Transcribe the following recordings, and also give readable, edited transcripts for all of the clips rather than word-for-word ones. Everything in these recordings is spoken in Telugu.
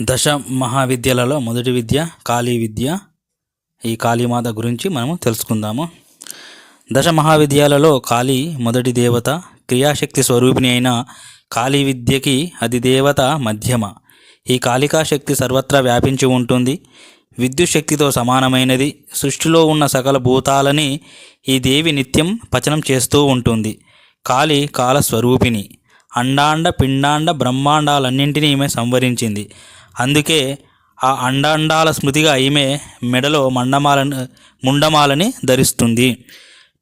దశ మహావిద్యలలో మొదటి విద్య కాళీ విద్య. ఈ కాళీమాత గురించి మనము తెలుసుకుందాము. దశ మహావిద్యాలలో కాళీ మొదటి దేవత, క్రియాశక్తి స్వరూపిణి అయిన కాళీ విద్యకి అధిదేవత మధ్యమ. ఈ కాళికా శక్తి సర్వత్రా వ్యాపించి ఉంటుంది. విద్యుత్ శక్తితో సమానమైనది. సృష్టిలో ఉన్న సకల భూతాలని ఈ దేవి నిత్యం పచనం చేస్తూ ఉంటుంది. కాళీ కాలస్వరూపిణి. అండాండ పిండాండ బ్రహ్మాండాలన్నింటినీ ఈమె సంవరించింది. అందుకే ఆ అండాండాల స్మృతిగా ఈమె మెడలో ముండమాలని ధరిస్తుంది.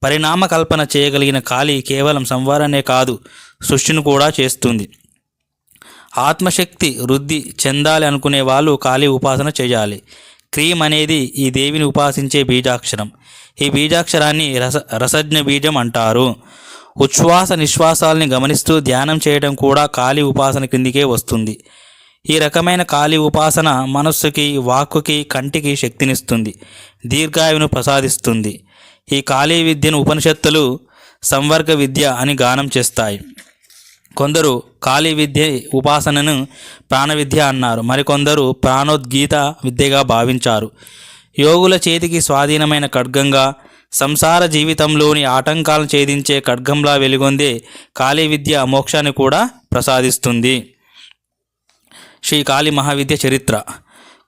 పరిణామ కల్పన చేయగలిగిన కాళీ కేవలం సంవారనే కాదు, సృష్టిని కూడా చేస్తుంది. ఆత్మశక్తి వృద్ధి చెందాలి అనుకునే వాళ్ళు కాళీ ఉపాసన చేయాలి. క్రీమ్ అనేది ఈ దేవిని ఉపాసించే బీజాక్షరం. ఈ బీజాక్షరాన్ని రసజ్ఞ బీజం అంటారు. ఉచ్ఛ్వాస నిశ్వాసాలని గమనిస్తూ ధ్యానం చేయడం కూడా కాళీ ఉపాసన కిందికే వస్తుంది. ఈ రకమైన కాళీ ఉపాసన మనస్సుకి, వాక్కుకి, కంటికి శక్తినిస్తుంది, దీర్ఘాయువును ప్రసాదిస్తుంది. ఈ కాళీ విద్యను ఉపనిషత్తులు సంవర్గ విద్య అని గానం చేస్తాయి. కొందరు కాళీ విద్య ఉపాసనను ప్రాణవిద్య అన్నారు. మరికొందరు ప్రాణోద్గీత విద్యగా భావించారు. యోగుల చేతికి స్వాధీనమైన ఖడ్గంగా, సంసార జీవితంలోని ఆటంకాలను ఛేదించే ఖడ్గంలా వెలుగొందే కాళీ విద్య మోక్షాన్ని కూడా ప్రసాదిస్తుంది. శ్రీ కాళీ మహావిద్య చరిత్ర.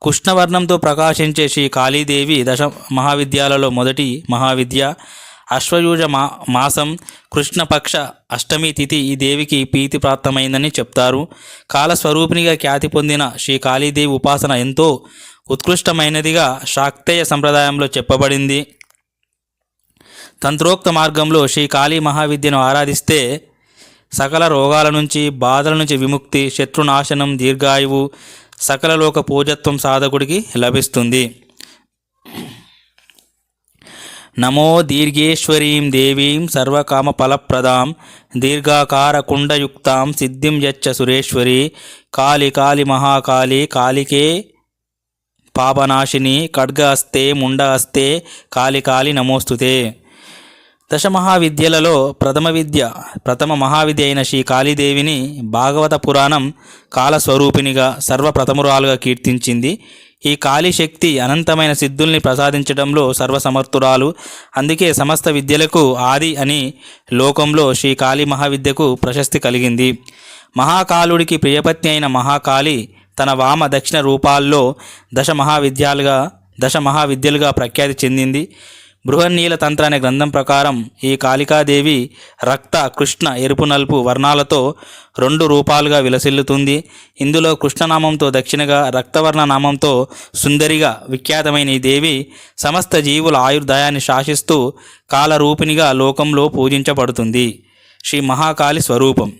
కృష్ణవర్ణంతో ప్రకాశించే శ్రీ కాళీదేవి దశ మహావిద్యాలలో మొదటి మహావిద్య. అశ్వయుజ మాసం కృష్ణపక్ష అష్టమి తిథి ఈ దేవికి ప్రీతిప్రాప్తమైందని చెప్తారు. కాలస్వరూపిణిగా ఖ్యాతి పొందిన శ్రీ కాళీదేవి ఉపాసన ఎంతో ఉత్కృష్టమైనదిగా శాక్తేయ సంప్రదాయంలో చెప్పబడింది. తంత్రోక్త మార్గంలో శ్రీ కాళీ మహావిద్యను ఆరాధిస్తే సకల రోగాల నుంచి, బాధల నుంచి విముక్తి, శత్రునాశనం, దీర్ఘాయువు, సకల లోక పూజత్వం సాధకుడికి లభిస్తుంది. నమో దీర్ఘేశ్వరీం దేవీం సర్వకామ ఫలప్రదాం దీర్ఘాకార కుండయుక్తాం సిద్ధిం యచ్చ సురేశ్వరి కాళి కాళి మహాకాళి కాళికే పాపనాశిని ఖడ్గ హస్తే ముండ హస్తే కాళి కాళి నమోస్తుతే. దశ మహావిద్యలలో ప్రథమ మహావిద్య అయిన శ్రీ కాళీదేవిని భాగవత పురాణం కాలస్వరూపిణిగా, సర్వప్రథమురాలుగా కీర్తించింది. ఈ కాళీ శక్తి అనంతమైన సిద్ధుల్ని ప్రసాదించడంలో సర్వసమర్థురాలు. అందుకే సమస్త విద్యలకు ఆది అని లోకంలో శ్రీ కాళీ మహావిద్యకు ప్రశస్తి కలిగింది. మహాకాలుడికి ప్రియపత్ని అయిన మహాకాళి తన వామ దక్షిణ రూపాల్లో దశ మహావిద్యలుగా ప్రఖ్యాతి చెందింది. బృహన్నీల తంత్ర అనే గ్రంథం ప్రకారం ఈ కాళికాదేవి రక్త, కృష్ణ, ఎరుపు, నలుపు వర్ణాలతో 2 రూపాలుగా విలసిల్లుతుంది. ఇందులో కృష్ణనామంతో దక్షిణగా, రక్తవర్ణ నామంతో సుందరిగా విఖ్యాతమైన ఈ దేవి సమస్త జీవుల ఆయుర్దాయాన్ని శాసిస్తూ కాలరూపిణిగా లోకంలో పూజించబడుతుంది. శ్రీ మహాకాళి స్వరూపం.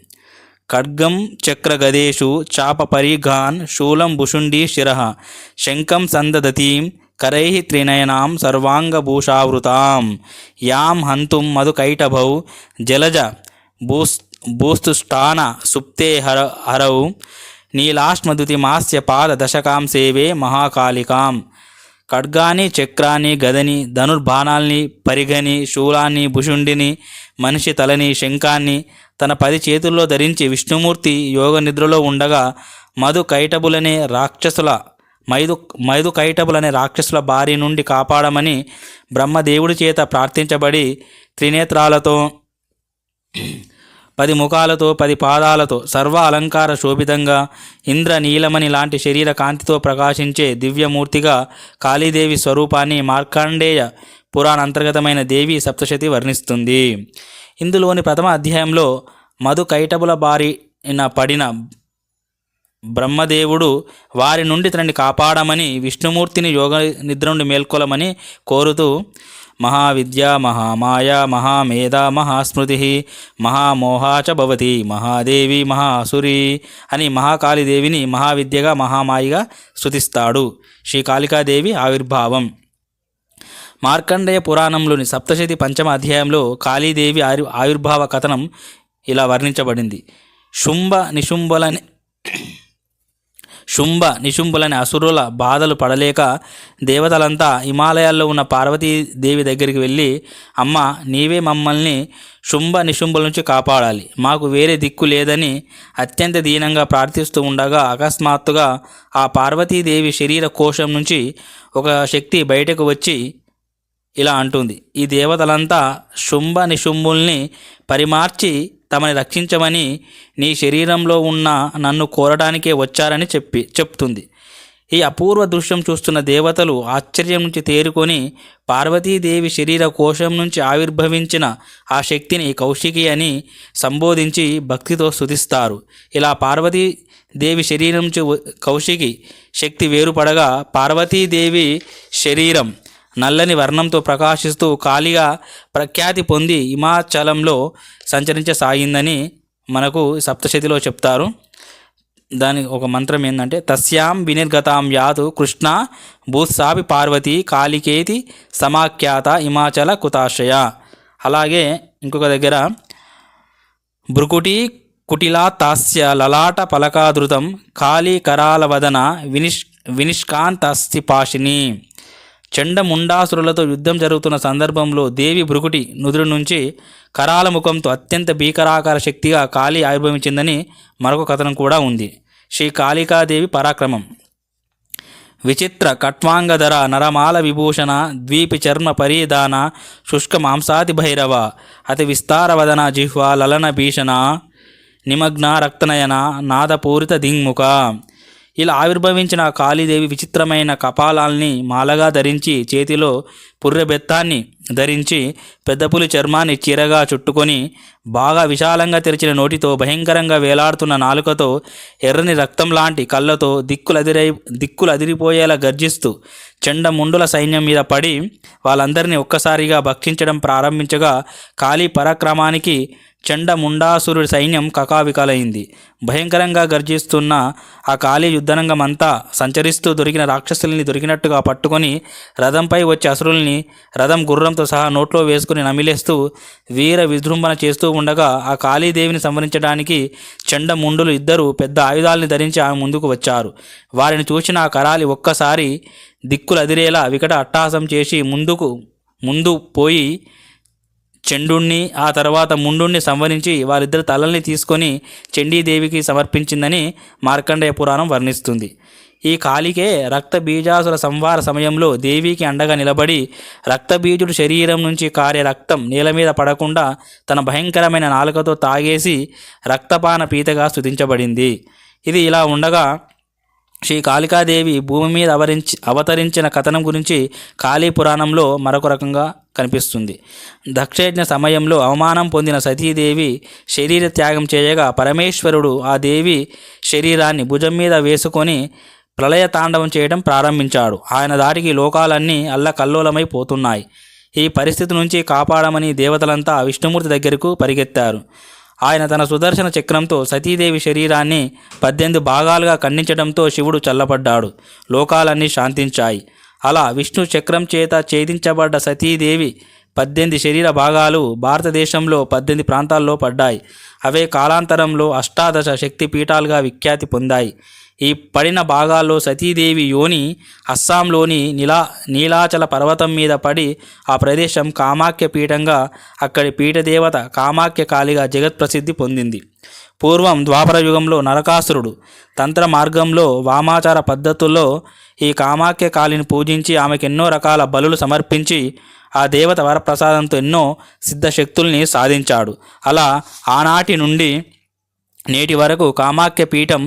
ఖడ్గం చక్ర గదేషు చాప పరిఘాన్ శూలం భుషుండీ శిరః శంఖం సందదతీం కరై త్రినయనాం సర్వాంగభూషావృతాం యాం హంతుం మధుకైటభౌ జలజ భూస్తుష్టాన సుప్తే హరౌ నీలాశ్మదుతిమాస్య పాద దశకాం సేవే మహాకాళికాం. ఖడ్గాని, చక్రాన్ని, గదని, ధనుర్బాణాల్ని, పరిగని, శూలాన్ని, భుషుండిని, మనిషి తలని, శంఖాన్ని తన 10 చేతుల్లో ధరించి విష్ణుమూర్తి యోగ నిద్రలో ఉండగా మైదుకైటబులనే రాక్షసుల బారి నుండి కాపాడమని బ్రహ్మదేవుడి చేత ప్రార్థించబడి త్రినేత్రాలతో, 10 ముఖాలతో, 10 పాదాలతో, సర్వ అలంకార శోభితంగా ఇంద్ర నీలమణి లాంటి శరీర కాంతితో ప్రకాశించే దివ్యమూర్తిగా కాళీదేవి స్వరూపాన్ని మార్కండేయ పురాణ అంతర్గతమైన దేవి సప్తశతి వర్ణిస్తుంది. ఇందులోని ప్రథమ అధ్యాయంలో మధుకైటబుల బారిన పడిన బ్రహ్మదేవుడు వారి నుండి తనని కాపాడమని విష్ణుమూర్తిని యోగ నిద్ర నుండి మేల్కొలమని కోరుతూ మహావిద్య మహామాయ మహామేధ మహాస్మృతి మహామోహాచ భవతి మహాదేవి మహాసురి అని మహాకాళీదేవిని మహావిద్యగా, మహామాయిగా స్తుతిస్తాడు. శ్రీ కాళికాదేవి ఆవిర్భావం. మార్కండేయ పురాణంలోని సప్తశతి పంచమ అధ్యాయంలో కాళీదేవి ఆవిర్భావ కథనం ఇలా వర్ణించబడింది. శుంభ నిశుంభులని అసురుల బాధలు పడలేక దేవతలంతా హిమాలయాల్లో ఉన్న పార్వతీదేవి దగ్గరికి వెళ్ళి, అమ్మ నీవే మమ్మల్ని శుంభ నిశుంభుల నుంచి కాపాడాలి, మాకు వేరే దిక్కు లేదని అత్యంత దీనంగా ప్రార్థిస్తూ ఉండగా అకస్మాత్తుగా ఆ పార్వతీదేవి శరీర కోశం నుంచి ఒక శక్తి బయటకు వచ్చి ఇలా అంటుంది, ఈ దేవతలంతా శుంభ నిశుంభుల్ని పరిమార్చి తమని రక్షించమని నీ శరీరంలో ఉన్న నన్ను కోరడానికే వచ్చారని చెప్తుంది. ఈ అపూర్వ దృశ్యం చూస్తున్న దేవతలు ఆశ్చర్యం నుంచి తేరుకొని పార్వతీదేవి శరీర కోశం నుంచి ఆవిర్భవించిన ఆ శక్తిని కౌశికి అని సంబోధించి భక్తితో స్తుతిస్తారు. ఇలా పార్వతీదేవి శరీరం నుంచి కౌశికి శక్తి వేరుపడగా పార్వతీదేవి శరీరం నల్లని వర్ణంతో ప్రకాశిస్తూ కాళిగా ప్రఖ్యాతి పొంది హిమాచలంలో సంచరించసాగిందని మనకు సప్తశతిలో చెప్తారు. దానికి ఒక మంత్రం ఏంటంటే, తస్యాం వినిర్గతాం యాతు కృష్ణ భూత్సాపి పార్వతి కాళికేతి సమాఖ్యాత హిమాచల కుతాశ్రయ. అలాగే ఇంకొక దగ్గర భృకుటి కుటిలా తాస్య లలాట పలకాదృతం కాళీ కరాలవదన వినిష్కాంతస్తి పాశిని. చండముండాసురులతో యుద్ధం జరుగుతున్న సందర్భంలో దేవి భృకుటి నుదురు నుంచి కరాల ముఖంతో అత్యంత భీకరాకార శక్తిగా కాళీ ఆవిర్భవించిందని మరొక కథనం కూడా ఉంది. శ్రీ కాళికాదేవి పరాక్రమం. విచిత్ర కట్వాంగధర నరమాల విభూషణ ద్వీపి చర్మ పరిధాన శుష్క మాంసాతి భైరవ అతి విస్తారవదన జిహ్వ లలన భీషణ నిమగ్న రక్తనయన నాదపూరిత దింగ్ముఖ. ఇలా ఆవిర్భవించిన కాళీదేవి విచిత్రమైన కపాలాల్ని మాలగా ధరించి, చేతిలో పుర్రెబెత్తాన్ని ధరించి, పెద్దపులి చర్మాన్ని చీరగా చుట్టుకొని, బాగా విశాలంగా తెరిచిన నోటితో, భయంకరంగా వేలాడుతున్న నాలుకతో, ఎర్రని రక్తం లాంటి కళ్ళతో దిక్కులు అదిరిపోయేలా గర్జిస్తూ చండముండుల సైన్యం మీద పడి వాళ్ళందరినీ ఒక్కసారిగా భక్షించడం ప్రారంభించగా కాళీ పరాక్రమానికి చండముండాసురుడి సైన్యం కకావికలైంది. భయంకరంగా గర్జిస్తున్న ఆ కాళీ యుద్ధరంగమంతా సంచరిస్తూ దొరికిన రాక్షసుల్ని దొరికినట్టుగా పట్టుకొని రథంపై వచ్చే అసురుల్ని రథం గుర్రంతో సహా నోట్లో వేసుకుని నమిలేస్తూ వీర విజృంభణ చేస్తూ ఉండగా ఆ కాళీదేవిని సంహరించడానికి చండముండులు ఇద్దరు పెద్ద ఆయుధాలని ధరించి ఆమె ముందుకు వచ్చారు. వారిని చూసిన ఆ కరాలి ఒక్కసారి దిక్కులు అదిరేలా వికట అట్టహాసం చేసి ముందు పోయి చండుణ్ణి ఆ తర్వాత ముండుణ్ణి సంవరించి వారిద్దరి తలల్ని తీసుకొని చండీదేవికి సమర్పించిందని మార్కండేయ పురాణం వర్ణిస్తుంది. ఈ కాళికే రక్తబీజాసుల సంహార సమయంలో దేవికి అండగా నిలబడి రక్తబీజుడు శరీరం నుంచి కారే రక్తం నేల మీద పడకుండా తన భయంకరమైన నాలుకతో తాగేసి రక్తపాన పీతగా స్తుతించబడింది. ఇది ఇలా ఉండగా శ్రీ కాళికాదేవి భూమి మీద అవతరించిన కథనం గురించి కాళీ పురాణంలో మరొక రకంగా కనిపిస్తుంది. దక్షయజ్ఞ సమయంలో అవమానం పొందిన సతీదేవి శరీర త్యాగం చేయగా పరమేశ్వరుడు ఆ దేవి శరీరాన్ని భుజం మీద వేసుకొని ప్రళయ తాండవం చేయడం ప్రారంభించాడు. ఆయన దాటికి లోకాలన్నీ అల్లకల్లోలమైపోతున్నాయి. ఈ పరిస్థితి నుంచి కాపాడమని దేవతలంతా విష్ణుమూర్తి దగ్గరకు పరిగెత్తారు. ఆయన తన సుదర్శన చక్రంతో సతీదేవి శరీరాన్ని 18 భాగాలుగా ఖండించడంతో శివుడు చల్లబడ్డాడు. లోకాలన్నీ శాంతించాయి. అలా విష్ణు చక్రం చేత ఛేదించబడ్డ సతీదేవి 18 శరీర భాగాలు భారతదేశంలో 18 ప్రాంతాల్లో పడ్డాయి. అవే కాలాంతరంలో 18 శక్తి పీఠాలుగా విఖ్యాతి పొందాయి. ఈ పడిన భాగాల్లో సతీదేవి యోని అస్సాంలోని నీలాచల పర్వతం మీద పడి ఆ ప్రదేశం కామాఖ్య పీఠంగా, అక్కడి పీఠదేవత కామాఖ్య కాళిగా జగత్ప్రసిద్ధి పొందింది. పూర్వం ద్వాపర యుగంలో నరకాసురుడు తంత్ర మార్గంలో వామాచార పద్ధతుల్లో ఈ కామాఖ్య కాళిని పూజించి ఆమెకు ఎన్నో రకాల బలులు సమర్పించి ఆ దేవత వరప్రసాదంతో ఎన్నో సిద్ధశక్తుల్ని సాధించాడు. అలా ఆనాటి నుండి నేటి వరకు కామాఖ్య పీఠం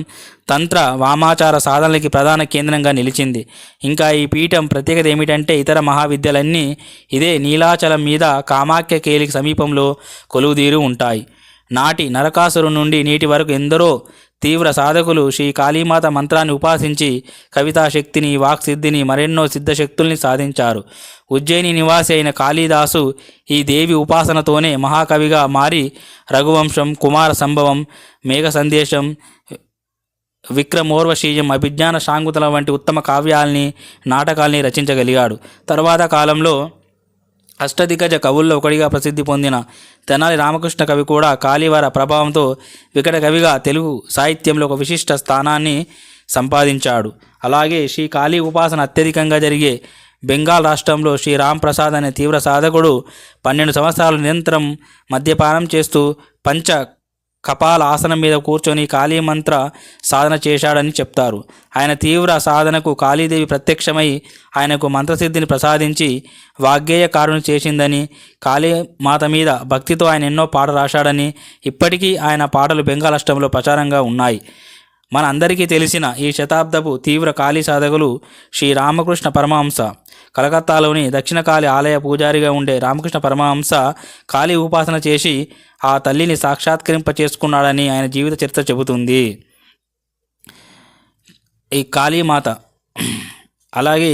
తంత్ర వామాచార సాధనలకి ప్రధాన కేంద్రంగా నిలిచింది. ఇంకా ఈ పీఠం ప్రత్యేకత ఏమిటంటే ఇతర మహావిద్యలన్నీ ఇదే నీలాచలం మీద కామాఖ్య కేలికి సమీపంలో కొలువుదీరు ఉంటాయి. నాటి నరకాసురు నుండి నేటి వరకు ఎందరో తీవ్ర సాధకులు శ్రీ కాళీమాత మంత్రాన్ని ఉపాసించి కవితాశక్తిని, వాక్సిద్ధిని, మరెన్నో సిద్ధశక్తుల్ని సాధించారు. ఉజ్జయిని నివాసి అయిన కాళిదాసు ఈ దేవి ఉపాసనతోనే మహాకవిగా మారి రఘువంశం, కుమార సంభవం, మేఘ సందేశం, విక్రమోర్వశీయం, అభిజ్ఞాన శాంకుతల వంటి ఉత్తమ కావ్యాల్ని, నాటకాల్ని రచించగలిగాడు. తరువాత కాలంలో అష్టదిగ్గజ కవుల్లో ఒకటిగా ప్రసిద్ధి పొందిన తెనాలి రామకృష్ణ కవి కూడా కాళీవార ప్రభావంతో వికట కవిగా తెలుగు సాహిత్యంలో ఒక విశిష్ట స్థానాన్ని సంపాదించాడు. అలాగే శ్రీ కాళీ ఉపాసన అత్యధికంగా జరిగే బెంగాల్ రాష్ట్రంలో శ్రీ రామ్ ప్రసాద్ అనే తీవ్ర సాధకుడు 12 సంవత్సరాలు నిరంతరం మద్యపానం చేస్తూ పంచ కపాల ఆసనం మీద కూర్చొని కాళీ మంత్ర సాధన చేశాడని చెప్తారు. ఆయన తీవ్ర సాధనకు కాళీదేవి ప్రత్యక్షమై ఆయనకు మంత్రసిద్ధిని ప్రసాదించి వాగ్గేయకారుని చేసిందని, కాళీమాత మీద భక్తితో ఆయన ఎన్నో పాటలు రాశాడని, ఇప్పటికీ ఆయన పాటలు బెంగాల్ రాష్ట్రంలో ప్రచారంగా ఉన్నాయి. మన అందరికీ తెలిసిన ఈ శతాబ్దపు తీవ్ర కాళీ సాధకులు శ్రీ రామకృష్ణ పరమహంస. కలకత్తాలోని దక్షిణ కాళీ ఆలయ పూజారిగా ఉండే రామకృష్ణ పరమహంస కాళీ ఉపాసన చేసి ఆ తల్లిని సాక్షాత్కరింప చేసుకున్నాడని ఆయన జీవిత చరిత్ర చెబుతుంది. ఈ కాళీమాత అలాగే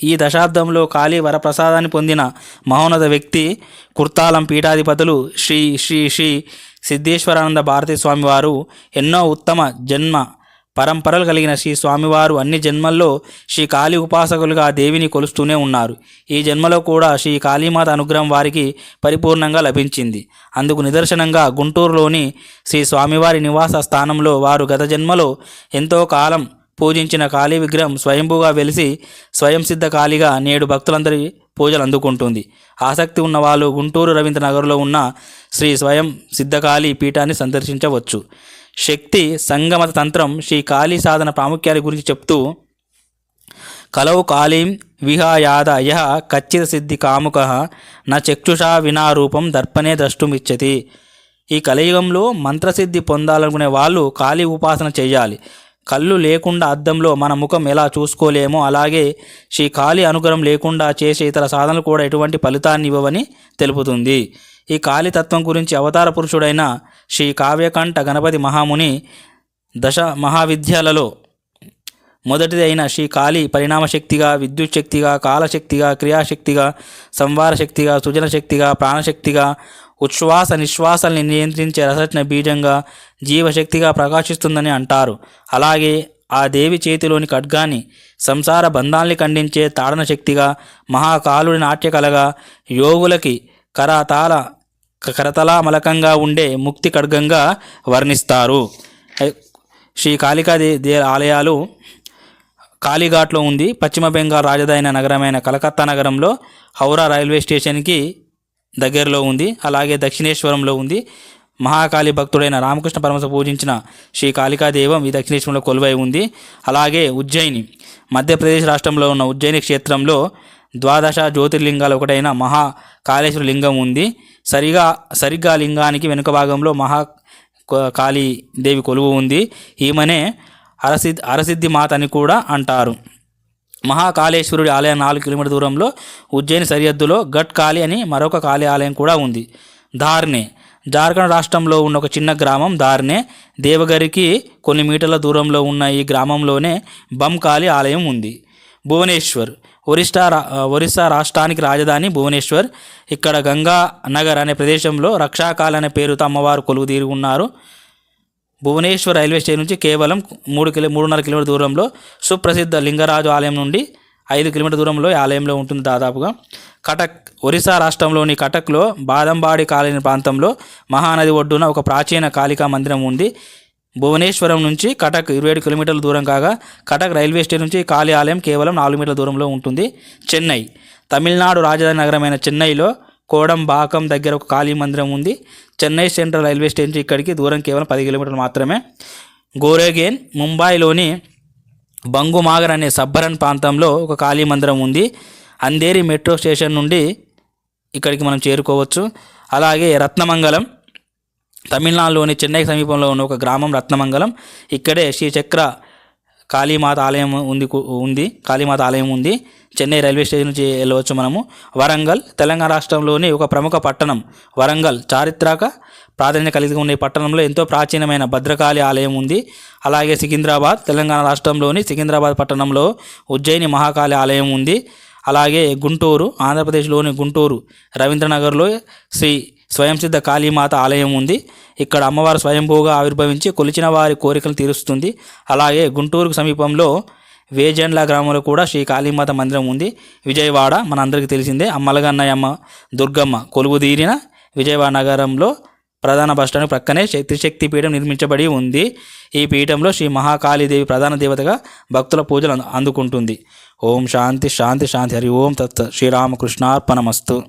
ఈ దశాబ్దంలో కాళీ వరప్రసాదాన్ని పొందిన మహోన్నత వ్యక్తి కుర్తాలం పీఠాధిపతులు శ్రీ శ్రీ శ్రీ సిద్ధేశ్వరానంద భారతీ స్వామివారు. ఎన్నో ఉత్తమ జన్మ పరంపరలు కలిగిన శ్రీ స్వామివారు అన్ని జన్మల్లో శ్రీ కాళీ ఉపాసకులుగా దేవిని కొలుస్తూనే ఉన్నారు. ఈ జన్మలో కూడా శ్రీ కాళీమాత అనుగ్రహం వారికి పరిపూర్ణంగా లభించింది. అందుకు నిదర్శనంగా గుంటూరులోని శ్రీ స్వామివారి నివాస స్థానంలో వారు గత జన్మలో ఎంతో కాలం పూజించిన కాళీ విగ్రహం స్వయంభూగా వెలిసి స్వయం సిద్ధ కాళీగా నేడు భక్తులందరి పూజలు అందుకుంటుంది. ఆసక్తి ఉన్న వాళ్ళు గుంటూరు రవీంద్ర నగర్లో ఉన్న శ్రీ స్వయం సిద్ధకాళీ పీఠాన్ని సందర్శించవచ్చు. శక్తి సంగమత తంత్రం శ్రీ కాళీ సాధన ప్రాముఖ్యాల గురించి చెప్తూ, కలవు కాళీం విహాయాద యః కచ్చిత సిద్ధి కాముకః న చక్షుషా వినా రూపం దర్పణే ద్రష్టుమిచ్చతి. ఈ కలియుగంలో మంత్రసిద్ధి పొందాలనుకునే వాళ్ళు కాళీ ఉపాసన చేయాలి. కళ్ళు లేకుండా అద్దంలో మన ముఖం ఎలా చూసుకోలేమో అలాగే శ్రీ కాళీ అనుగ్రహం లేకుండా చేసే ఇతర సాధనలు కూడా ఎటువంటి ఫలితాన్ని ఇవ్వవని తెలుపుతుంది. ఈ కాళీ తత్వం గురించి అవతార పురుషుడైన శ్రీ కావ్యకంఠ గణపతి మహాముని దశ మహావిద్యలలో మొదటిది అయిన శ్రీ కాళీ పరిణామశక్తిగా, విద్యుత్ శక్తిగా, కాలశక్తిగా, క్రియాశక్తిగా, సంవార శక్తిగా, సృజన శక్తిగా, ప్రాణశక్తిగా, ఉచ్ఛ్వాస నిశ్వాసాల్ని నియంత్రించే రసజ్ఞ బీజంగా, జీవశక్తిగా ప్రకాశిస్తుందని అంటారు. అలాగే ఆ దేవి చేతిలోని ఖడ్గాన్ని సంసార బంధాల్ని ఖండించే తాడన శక్తిగా, మహాకాలుడి నాట్యకళగా, యోగులకి కరతలామలకంగా ఉండే ముక్తి ఖడ్గంగా వర్ణిస్తారు. శ్రీ కాళికా ఆలయాలు కాళీఘాట్లో ఉంది. పశ్చిమ బెంగాల్ రాజధాని నగరమైన కలకత్తా నగరంలో హౌరా రైల్వే స్టేషన్కి దగ్గరలో ఉంది. అలాగే దక్షిణేశ్వరంలో ఉంది. మహాకాళి భక్తుడైన రామకృష్ణ పరమహంస పూజించిన శ్రీ కాళికా దేవం ఈ దక్షిణేశ్వరంలో కొలువై ఉంది. అలాగే ఉజ్జయిని, మధ్యప్రదేశ్ రాష్ట్రంలో ఉన్న ఉజ్జయిని క్షేత్రంలో ద్వాదశ జ్యోతిర్లింగాలు ఒకటైన మహాకాళేశ్వర లింగం ఉంది. సరిగ్గా లింగానికి వెనుక భాగంలో కాళీ దేవి కొలువు ఉంది. ఈమెనే అరసిద్ధి మాత అని కూడా అంటారు. మహాకాళేశ్వరుడి ఆలయం 4 కిలోమీటర్ల దూరంలో ఉజ్జయిని సరిహద్దులో గట్ కాళీ అని మరొక కాళీ ఆలయం కూడా ఉంది. ధార్నే జార్ఖండ్ రాష్ట్రంలో ఉన్న ఒక చిన్న గ్రామం ధార్నే. దేవగరికి కొన్ని మీటర్ల దూరంలో ఉన్న ఈ గ్రామంలోనే బమ్ కాళీ ఆలయం ఉంది. భువనేశ్వర్ ఒరిస్సా రాష్ట్రానికి రాజధాని భువనేశ్వర్. ఇక్కడ గంగా నగర్ అనే ప్రదేశంలో రక్షాకాళి అనే పేరుతో అమ్మవారు కొలువు తీరి ఉన్నారు. భువనేశ్వర్ రైల్వే స్టేషన్ నుంచి కేవలం 3.5 కిలోమీటర్ దూరంలో సుప్రసిద్ధ లింగరాజు ఆలయం నుండి 5 కిలోమీటర్ దూరంలో ఈ ఆలయంలో ఉంటుంది దాదాపుగా. కటక్ ఒరిస్సా రాష్ట్రంలోని కటక్లో బాదంబాడి కాలనీ ప్రాంతంలో మహానది ఒడ్డున ఒక ప్రాచీన కాళికా మందిరం ఉంది. భువనేశ్వరం నుంచి కటక్ 27 కిలోమీటర్ల దూరం కాగా కటక్ రైల్వే స్టేషన్ నుంచి కాళీ ఆలయం కేవలం 4 మీటర్ల దూరంలో ఉంటుంది. చెన్నై తమిళనాడు రాజధాని నగరమైన చెన్నైలో కోడంబాకం దగ్గర ఒక కాళీ మందిరం ఉంది. చెన్నై సెంట్రల్ రైల్వే స్టేషన్ ఇక్కడికి దూరం కేవలం 10 కిలోమీటర్లు మాత్రమే. గోరేగేన్ ముంబైలోని బంగుమాగర్ అనే సబ్బరన్ ప్రాంతంలో ఒక కాళీ మందిరం ఉంది. అంధేరి మెట్రో స్టేషన్ నుండి ఇక్కడికి మనం చేరుకోవచ్చు. అలాగే రత్నమంగళం తమిళనాడులోని చెన్నై సమీపంలో ఉన్న ఒక గ్రామం రత్నమంగళం. ఇక్కడే శ్రీచక్ర కాళీమాత ఆలయం ఉంది. కాళీమాత ఆలయం ఉంది. చెన్నై రైల్వే స్టేషన్ నుంచి వెళ్ళవచ్చు మనము. వరంగల్ తెలంగాణ రాష్ట్రంలోని ఒక ప్రముఖ పట్టణం. వరంగల్ చారిత్రక ప్రాధాన్యత కలిగి ఉన్న ఈ పట్టణంలో ఎంతో ప్రాచీనమైన భద్రకాళి ఆలయం ఉంది. అలాగే సికింద్రాబాద్ తెలంగాణ రాష్ట్రంలోని సికింద్రాబాద్ పట్టణంలో ఉజ్జయిని మహాకాళి ఆలయం ఉంది. అలాగే గుంటూరు ఆంధ్రప్రదేశ్లోని గుంటూరు రవీంద్రనగర్లో శ్రీ స్వయంసిద్ధ కాళీమాత ఆలయం ఉంది. ఇక్కడ అమ్మవారు స్వయంభూగా ఆవిర్భవించి కొలిచిన వారి కోరికలు తీరుస్తుంది. అలాగే గుంటూరుకు సమీపంలో వేజండ్ల గ్రామంలో కూడా శ్రీ కాళీమాత మందిరం ఉంది. విజయవాడ మనందరికీ తెలిసిందే అమ్మలగన్నయమ్మ దుర్గమ్మ కొలువుదీరిన విజయవాడ నగరంలో ప్రధాన బస్టాండ్ ప్రక్కనే త్రిశక్తి పీఠం నిర్మించబడి ఉంది. ఈ పీఠంలో శ్రీ మహాకాళీదేవి ప్రధాన దేవతగా భక్తుల పూజలు అందుకుంటుంది. ఓం శాంతి శాంతి శాంతి. హరి ఓం తత్. శ్రీరామకృష్ణార్పణమస్తు.